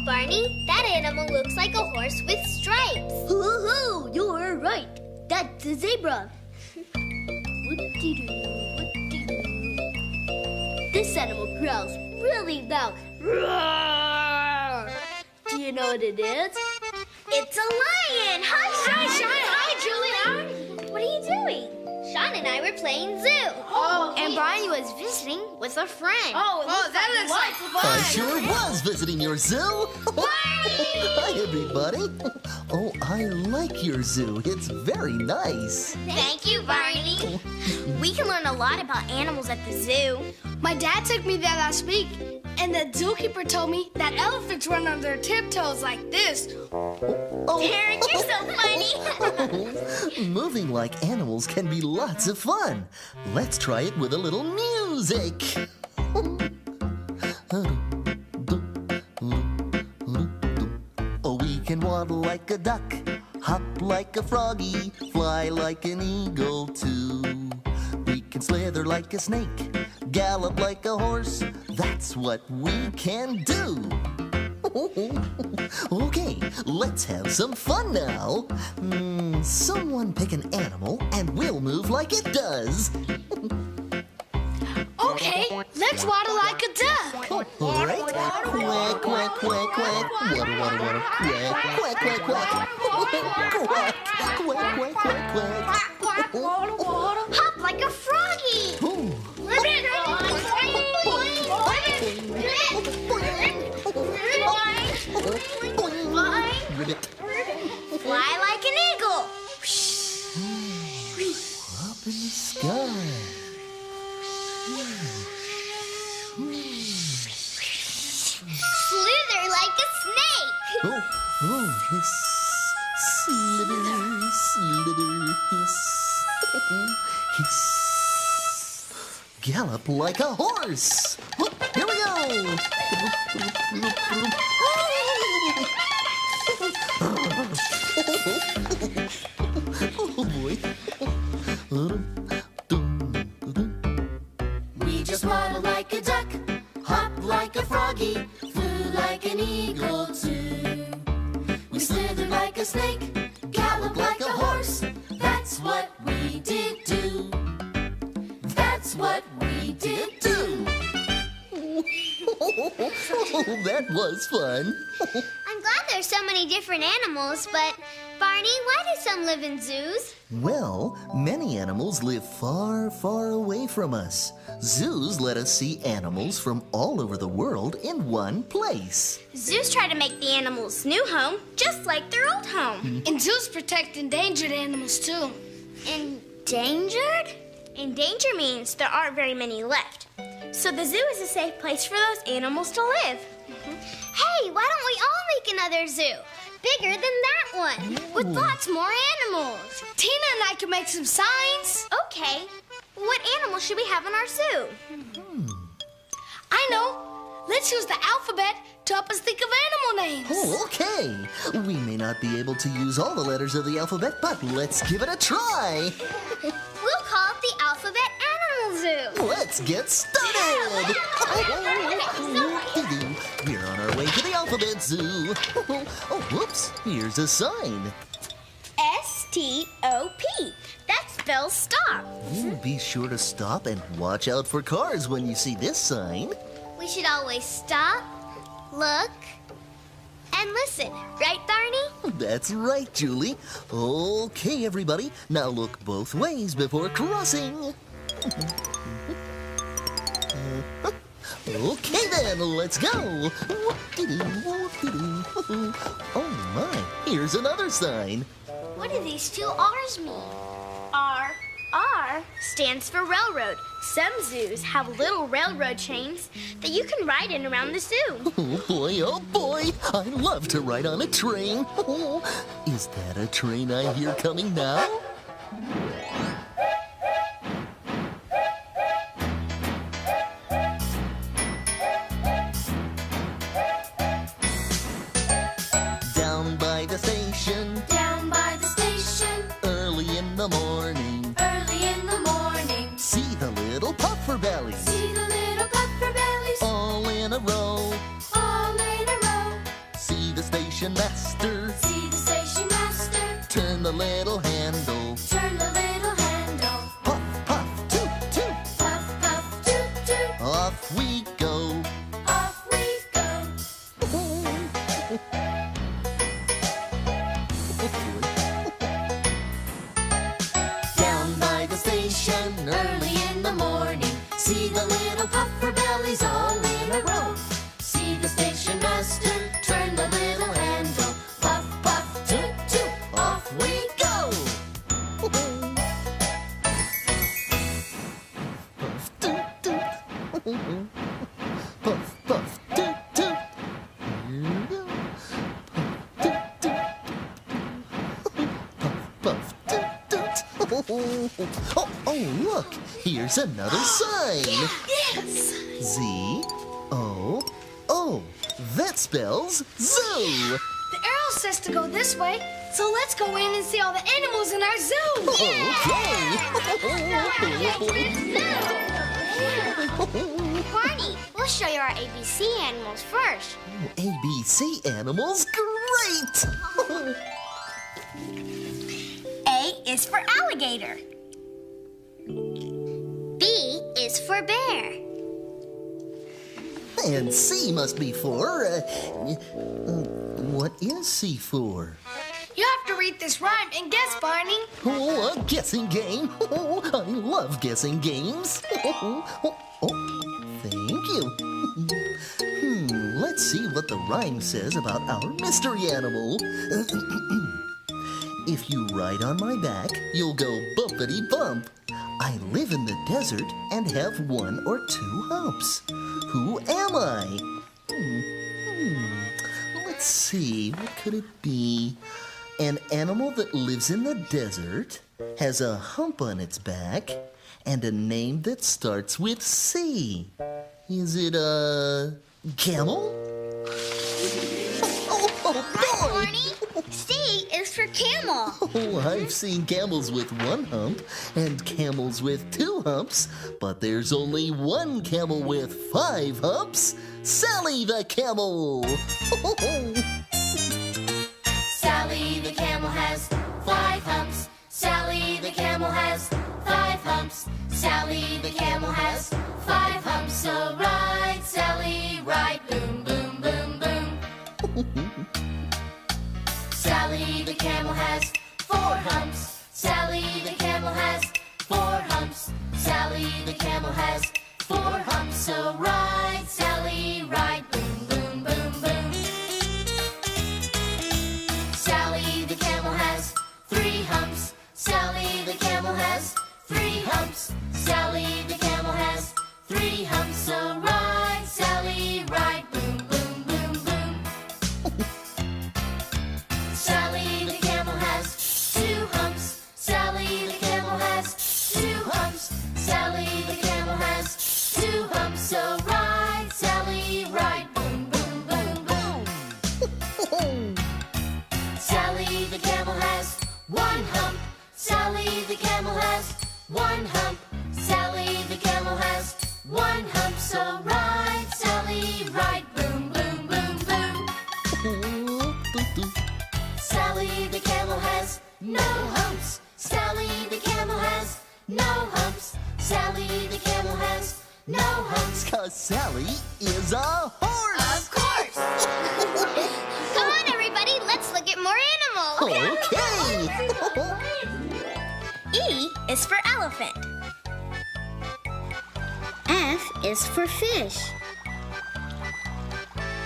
Barney. That animal looks like a horse with stripes. Hoo-hoo! You're right. That's a zebra. Whoop-de-doo, whoop-de-doo. This animal growls really loud. Roar! Do you know what it is? It's a lion. Hi, Sean. Hi, Julie. What are you doing? Sean and I were playing zoo. Oh, and Barney was visiting with a friend. that looks like fun. I sure was visiting your zoo. Hi, everybody. Oh, I like your zoo. It's very nice. Thank you, Barney. We can learn a lot about animals at the zoo. My dad took me there last week, and the zookeeper told me that elephants run on their tiptoes like this. Oh. Derek, you're so funny. Moving like animals can be lots of fun. Let's try it with a little music. Oh, we can waddle like a duck, hop like a froggy, fly like an eagle too. We can slither like a snake, gallop like a horse. That's what we can do. Okay, let's have some fun now. Someone pick an animal and we'll move like it does. Okay, let's waddle like a duck. All right. Quack, quack, quack, quack. Waddle, waddle, waddle. Quack, quack, quack, quack. Quack, quack, quack, quack, quack. Hop like a froggy. Ribbit. Fly like an eagle. Up in the sky. Slither like a snake. Hiss. Slither, slither, hiss. Hiss. Gallop like a horse. Here we go. Oh boy. We just waddle like a duck, hop like a froggy, flew like an eagle too. We slither like a snake, gallop like a horse. That's what we did do. That's what we did do. Oh, that was fun. I'm glad there's so many different animals, but Barney, why do some live in zoos? Well, many animals live far, far away from us. Zoos let us see animals from all over the world in one place. Zoos try to make the animals' new home just like their old home. And zoos protect endangered animals too. Endangered? Endanger means there aren't very many left. So the zoo is a safe place for those animals to live. Hey, why don't we all make another zoo? Bigger than that one, with lots more animals. Tina and I can make some signs. Okay, what animal should we have in our zoo? I know. Let's use the alphabet to help us think of animal names. Oh, okay. We may not be able to use all the letters of the alphabet, but let's give it a try. We'll call it the Alphabet Animal Zoo. Let's get started. We're on our way to the Alphabet Zoo. Oh, whoops. Here's a sign. S-T-O-P. That spells stop. Be sure to stop and watch out for cars when you see this sign. We should always stop, look, and listen. Right, Barney? That's right, Julie. Okay, everybody. Now look both ways before crossing. Okay, then. Let's go. Oh, my. Here's another sign. What do these two R's mean? R stands for railroad. Some zoos have little railroad trains that you can ride in around the zoo. Oh boy, I love to ride on a train. Is that a train I hear coming now? Down by the station, Down by the station, early in the morning, early in the morning. see the little puffer bellies, See the little puffer bellies all in a row. all in a row. early in the morning. See the little puffer bellies all in a row. See the station master turn the little handle. Puff, puff, toot, toot, off we go. Puff, puff, toot, toot. Here we go. Puff, toot, toot. Oh, look. Here's another sign. Yes! Z-O-O. That spells zoo. The arrow says to go this way, so let's go in and see all the animals in our zoo. Barney, we'll show you our ABC animals first. ABC animals? Great! A is for alligator. B is for bear. And C must be for... what is C for? You have to read this rhyme and guess, Barney. Oh, a guessing game. Oh, I love guessing games. Thank you. Let's see what the rhyme says about our mystery animal. If you ride on my back, you'll go bumpity bump. I live in the desert and have 1 or 2 humps. Who am I? Let's see, what could it be? An animal that lives in the desert, has a hump on its back, and a name that starts with C. Is it a camel? Oh, boy! Barney, C is for camel. Oh, I've seen camels with 1 hump and camels with 2 humps, but there's only 1 camel with 5 humps. Sally the camel! Sally the camel has 5 humps. Sally the camel has 5 humps. Sally the camel has 5 humps. So ride, Sally, ride, boom, boom, boom, boom. Sally the camel has 4 humps. Sally the camel has 4 humps. Sally the camel has 4 humps. So ride, Sally, ride, boom, boom, boom, boom. Sally the camel has 3 humps. Sally the camel has 3 humps. Sally the camel has 3 humps. So ride, Sally, ride, boom, boom, boom, boom. Sally the camel has 2 humps. Sally the camel has 2 humps. Sally the camel has 2 humps. So ride, Sally, ride, boom, boom, boom, boom. Sally the camel has 1 hump. Sally the camel has 1 hump. Sally the camel has 1 hump. So ride, Sally, ride, boom, boom, boom, boom. Sally the camel has no humps. Sally the camel has no humps. Sally the camel has no humps. 'Cause Sally is a horse! Of course. Come on, everybody, let's look at more animals. Okay! E is for elephant. F is for fish.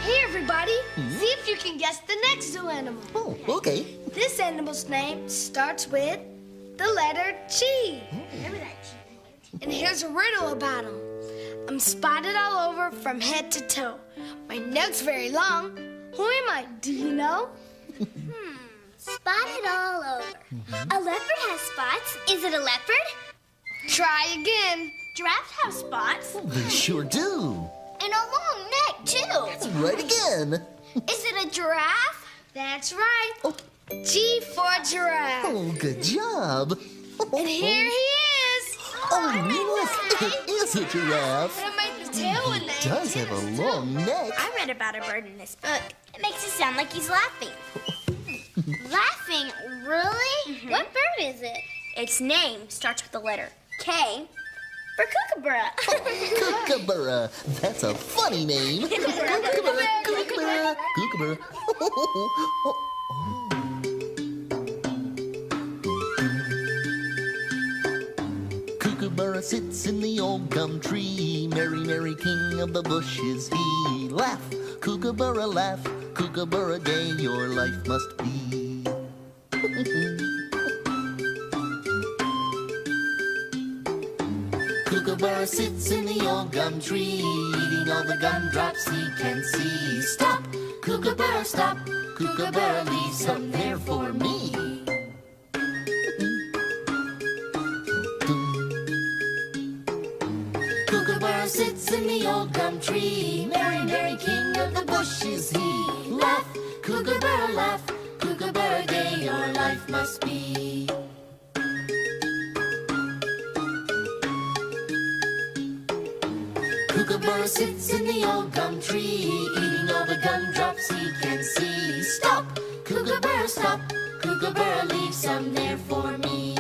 Hey, everybody. See if you can guess the next zoo animal. Oh, okay. This animal's name starts with the letter G. And here's a riddle about him. I'm spotted all over from head to toe. My neck's very long. Who am I? Do you know? Spotted all over. A leopard has spots. Is it a leopard? Try again. Giraffes have spots. They sure do. And a long neck, too. Right again. Is it a giraffe? That's right. G for giraffe. Oh, good job. And here he is. Oh, look, it is a giraffe. What about the tail in He there? does have a long neck. I read about a bird in this book. It makes it sound like he's laughing. Laughing? Really? What bird is it? Its name starts with the letter K for kookaburra. Kookaburra. That's a funny name. Kookaburra, kookaburra, kookaburra. Cuckoo, Kookaburra sits in the old gum tree. Merry, merry king of the bush is he. Laugh, Kookaburra, laugh. Kookaburra Day, your life must be. Kookaburra sits in the old gum tree, eating all the gumdrops he can see. Stop, Kookaburra, stop. Kookaburra, leave some there for me. Kookaburra sits in the old gum tree. Merry, merry king of the bush is he. Laugh, Kookaburra, laugh. Kookaburra Day, your life must be. Kookaburra sits in the old gum tree, eating all the gumdrops he can see. Stop, Kookaburra, stop. Kookaburra, leave some there for me.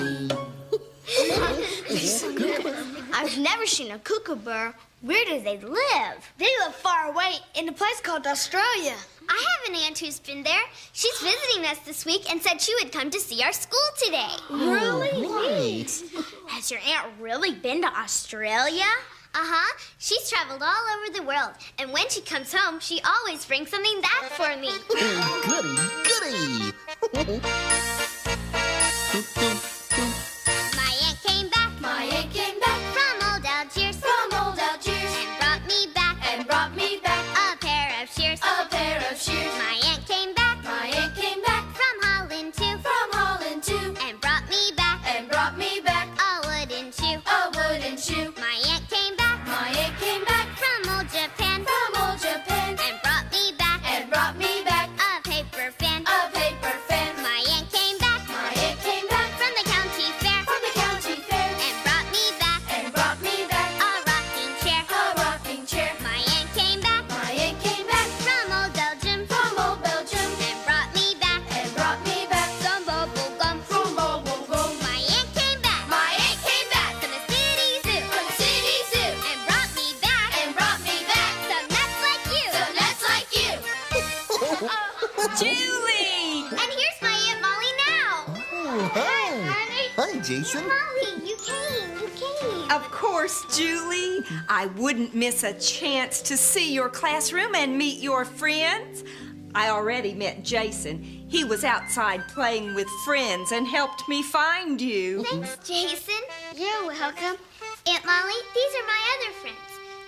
I've never seen a kookaburra. Where do they live? They live far away in a place called Australia. I have an aunt who's been there. She's visiting us this week and said she would come to see our school today. Really? Right. Has your aunt really been to Australia? Uh-huh. She's traveled all over the world. And when she comes home, she always brings something back for me. Goody, goody. My aunt came back. My aunt came back From old Algiers. from old Algiers And brought me back. and brought me back A pair of shears. a pair of shears. My aunt came back. My aunt came back From Holland too. from Holland too And brought me back. and brought me back A wooden shoe. a wooden shoe. My aunt came back. My aunt came back From old Japan. from old Japan And brought me back. and brought me back A paper fan. a paper fan. My aunt came back. My aunt came back From the county fair. from the county fair And brought me back. and brought me back A rocking chair. a rocking chair. My aunt came back. My aunt came back From old Belgium. from old Belgium And brought me back. and brought me back Some bubble gum. from Bubble Gum. My aunt came back. My aunt came back From the city zoo. from the city zoo And brought me back. and brought me back Some nuts like you. some nuts like you. Julie! And here's my Aunt Molly now. Oh, hi. Hi, Jason. Molly, you came. Of course, Julie. I wouldn't miss a chance to see your classroom and meet your friends. I already met Jason. He was outside playing with friends and helped me find you. Thanks, Jason. You're welcome. Aunt Molly, these are my other friends.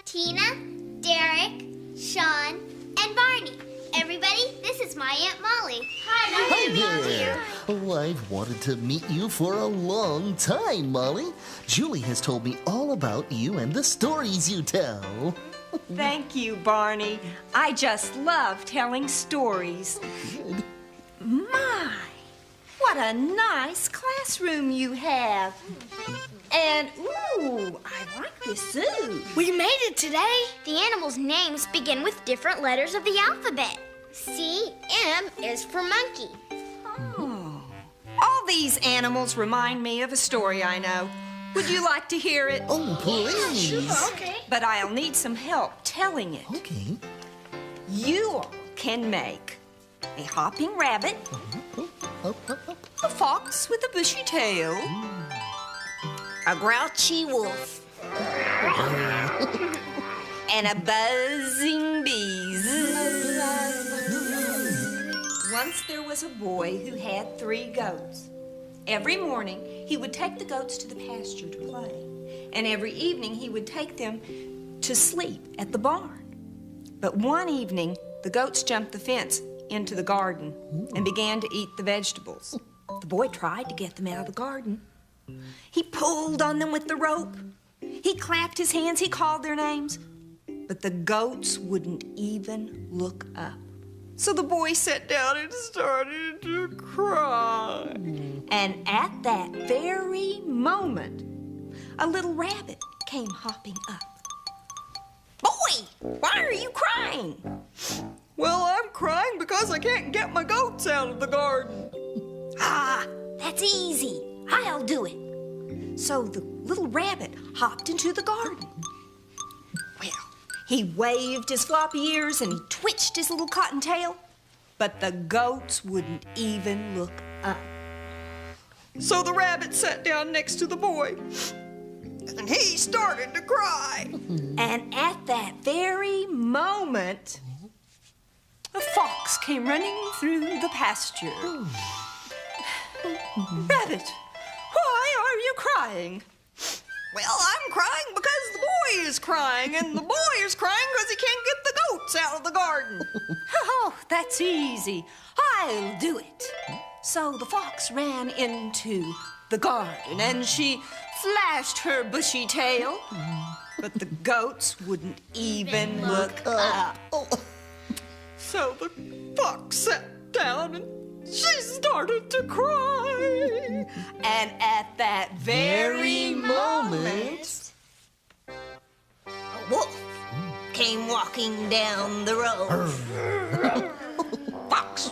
Tina, Derek, Sean, and Barney. Everybody, this is my Aunt Molly. Hi, Hi there. Oh, I've wanted to meet you for a long time, Molly. Julie has told me all about you and the stories you tell. Thank you, Barney. I just love telling stories. Good. My, what a nice classroom you have. And, ooh, I like this zoo. We made it today. The animals' names begin with different letters of the alphabet. C, M is for monkey. Oh. All these animals remind me of a story I know. Would you like to hear it? Oh, please. Okay. But I'll need some help telling it. Okay. You all can make a hopping rabbit, Up, up, up. a fox with a bushy tail, a grouchy wolf, and a buzzing bees. Once there was a boy who had 3 goats. Every morning, he would take the goats to the pasture to play, and every evening he would take them to sleep at the barn. But one evening, the goats jumped the fence into the garden and began to eat the vegetables. The boy tried to get them out of the garden. He pulled on them with the rope. He clapped his hands, he called their names. But the goats wouldn't even look up. So the boy sat down and started to cry. And at that very moment, a little rabbit came hopping up. Boy, why are you crying? Well, I'm crying because I can't get my goats out of the garden. Ah, that's easy. I'll do it. So the little rabbit hopped into the garden. Well, he waved his floppy ears and he twitched his little cotton tail, but the goats wouldn't even look up. So the rabbit sat down next to the boy. and he started to cry. And at that very moment, a fox came running through the pasture. Rabbit, why are you crying? Well, I'm crying because the boy is crying, and the boy is crying because he can't get the goats out of the garden. Oh, that's easy. I'll do it. So the fox ran into the garden, and she flashed her bushy tail, but the goats wouldn't even look up. So the fox sat down and she started to cry. And at that very moment, a wolf came walking down the road. Fox,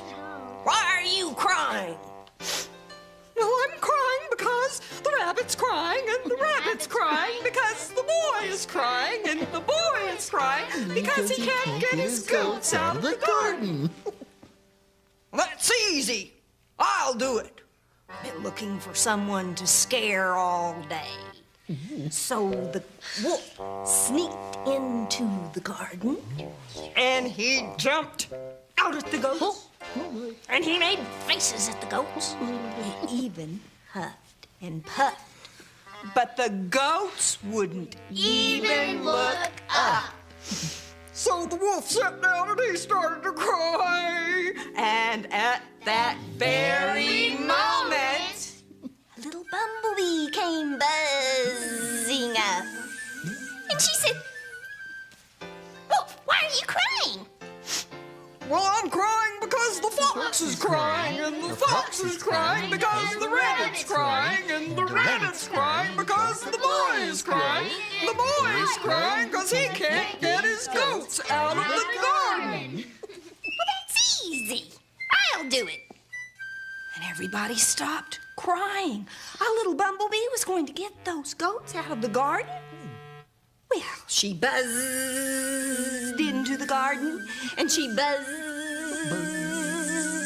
why are you crying? Well, I'm crying because the rabbit's crying, and the rabbit's crying because the boy is crying, and the boy is crying because he can't get his goats out of the garden. That's easy. I'll do it. I've been looking for someone to scare all day. So the wolf sneaked into the garden, and he jumped out at the goats. And he made faces at the goats. He even huffed and puffed. But the goats wouldn't even look up. So the wolf sat down and he started to cry. And at that very moment, a little bumblebee came buzzing up. And she said, "Wolf, why are you crying?" Well, I'm crying because the fox is crying, and the fox is crying because the rabbit's crying, and the rabbit's crying because the boy is crying. The boy is crying because he can't get his goats out of the garden. Well, that's easy. I'll do it. And everybody stopped crying. Our little bumblebee was going to get those goats out of the garden. Well, she buzzed into the garden, and she buzzed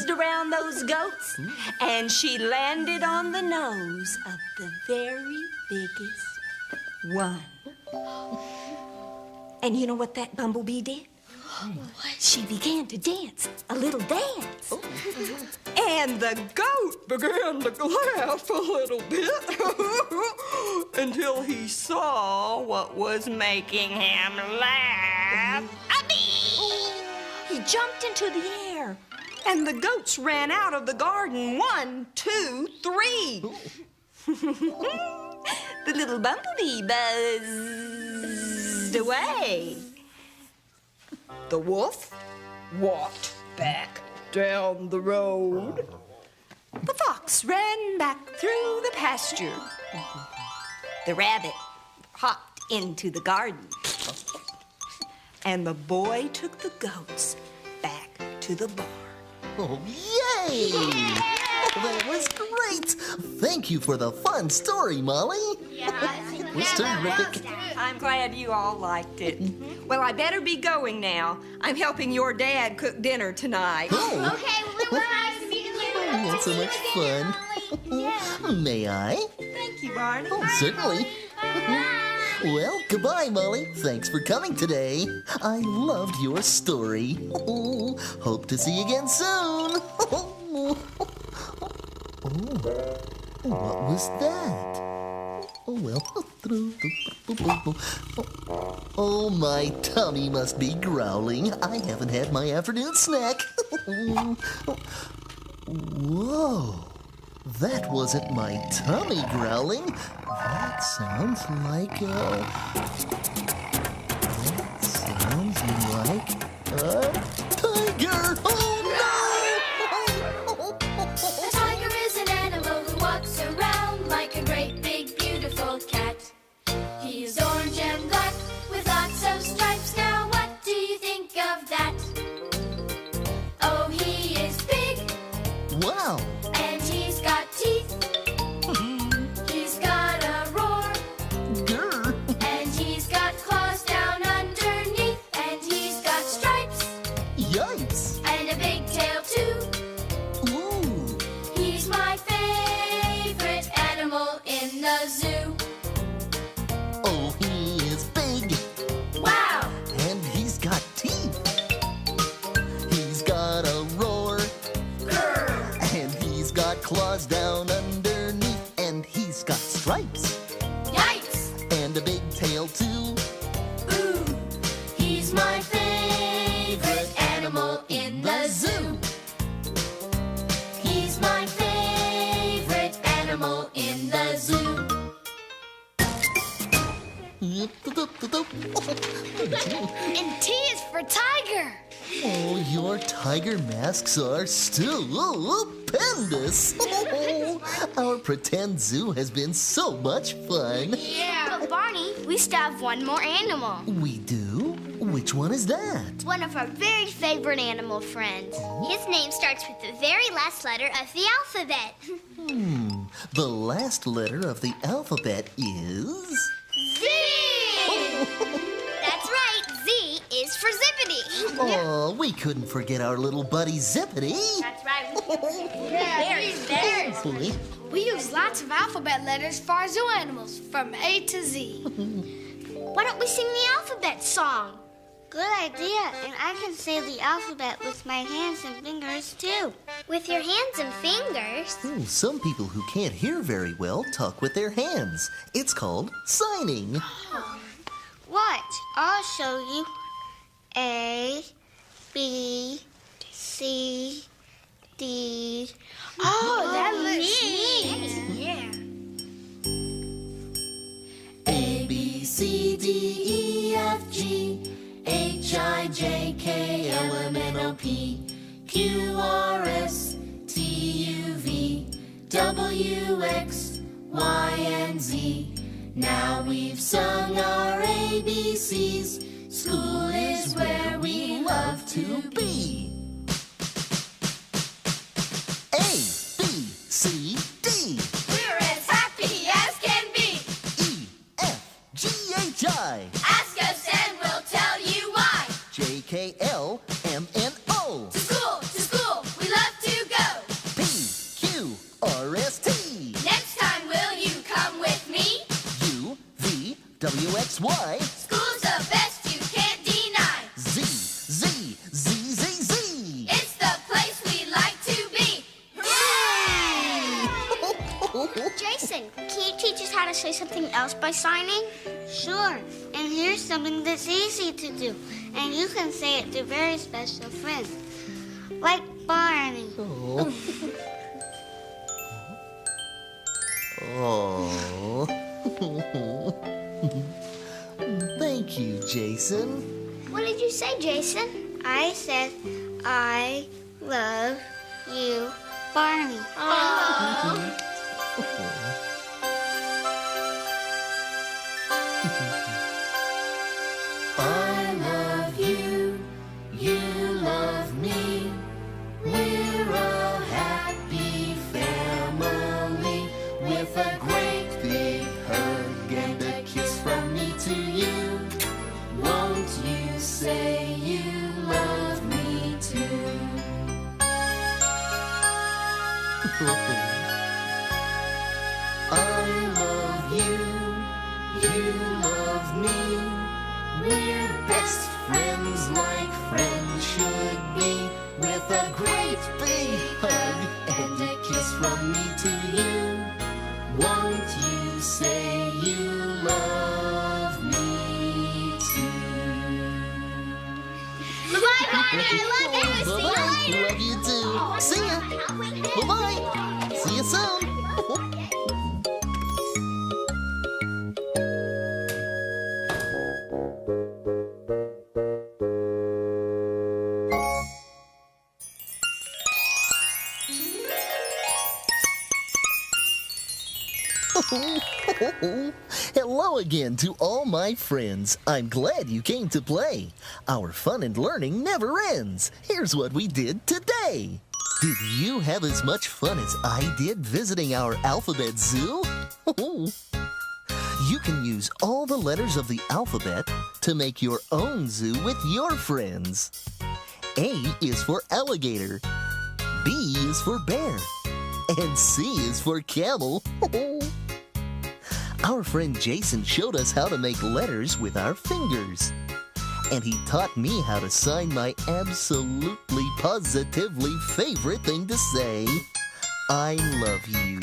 around those goats, and she landed on the nose of the very biggest one. And you know what that bumblebee did? She began to dance, a little dance. And the goat began to laugh a little bit until he saw what was making him laugh. A bee! He jumped into the air, and the goats ran out of the garden. 1, 2, 3. The little bumblebee buzzed away. The wolf walked back down the road. The fox ran back through the pasture. The rabbit hopped into the garden. And the boy took the goats back to the barn. Oh, yay! That was great! Thank you for the fun story, Molly. It was terrific. I'm glad you all liked it. Well, I better be going now. I'm helping your dad cook dinner tonight. Oh, Okay, well, it was nice to meet you. that's so much fun. May I? Thank you, Barney. Oh, certainly. Well, goodbye, Molly. Thanks for coming today. I loved your story. Hope to see you again soon. What was that? Oh, well. Oh, my tummy must be growling. I haven't had my afternoon snack. Whoa. That wasn't my tummy growling. That sounds like a tiger. Oh, no! A tiger is an animal who walks around like a great big beautiful cat. He is orange and black with lots of stripes. Now what do you think of that? Oh, he is big. Wow. And he's got teeth. He's got a roar. Grr. And he's got claws down underneath. And he's got stripes. and a big tail too. Ooh, he's my favorite animal in the zoo. He's my favorite animal in the zoo. And T is for tiger. Oh, your tiger masks are stupendous. Our pretend zoo has been so much fun. Yeah. But Barney, we still have one more animal. We do? Which one is that? One of our very favorite animal friends. His name starts with the very last letter of the alphabet. The last letter of the alphabet is... Z! That's right, Z is for Zippity. Oh, we couldn't forget our little buddy Zippity. That's right. There's. We use lots of alphabet letters for our zoo animals, from A to Z. Why don't we sing the alphabet song? Good idea, and I can say the alphabet with my hands and fingers too. With your hands and fingers? Some people who can't hear very well talk with their hands. It's called signing. Watch, I'll show you. A, B, C, D. Oh, that looks neat. Yeah. A, B, C, D, E, F, G, H, I, J, K, L, M, N, O, P, Q, R, S, T, U, V, W, X, Y, and Z. Now we've sung our ABCs. School is where we love to be. A, B, C, D, We're as happy as can be. E, F, G, H, I, Ask us and we'll tell you why. J, K, L, M, N, O, To school, we love to go. P, Q, R, S, T, Next time, will you come with me? U, V, W, X, Y, School's the best, you can't deny. Z, Z, Z, Z, Z. It's the place we like to be. Hooray! Jason, can you teach us how to say something else by signing? Sure, and here's something that's easy to do, and you can say it to very special friends, like Barney. Oh. Thank you, Jason. What did you say, Jason? I said, I love you, Barney. I love you, you love me. We're a happy family with a great big hug and a kiss from me to you. Won't you say you love me too? I love you, you love me. We're best friends like friends should be, with a great big hug and a kiss from me to you. Won't you say you love me too? Bye, Barney. I love you. See you Bye-bye. later. Love you too. See ya. Bye-bye. See you soon. Hello again to all my friends. I'm glad you came to play. Our fun and learning never ends. Here's what we did today. Did you have as much fun as I did visiting our alphabet zoo? You can use all the letters of the alphabet to make your own zoo with your friends. A is for alligator, B is for bear, and C is for camel. Our friend Jason showed us how to make letters with our fingers. And he taught me how to sign my absolutely positively favorite thing to say, I love you.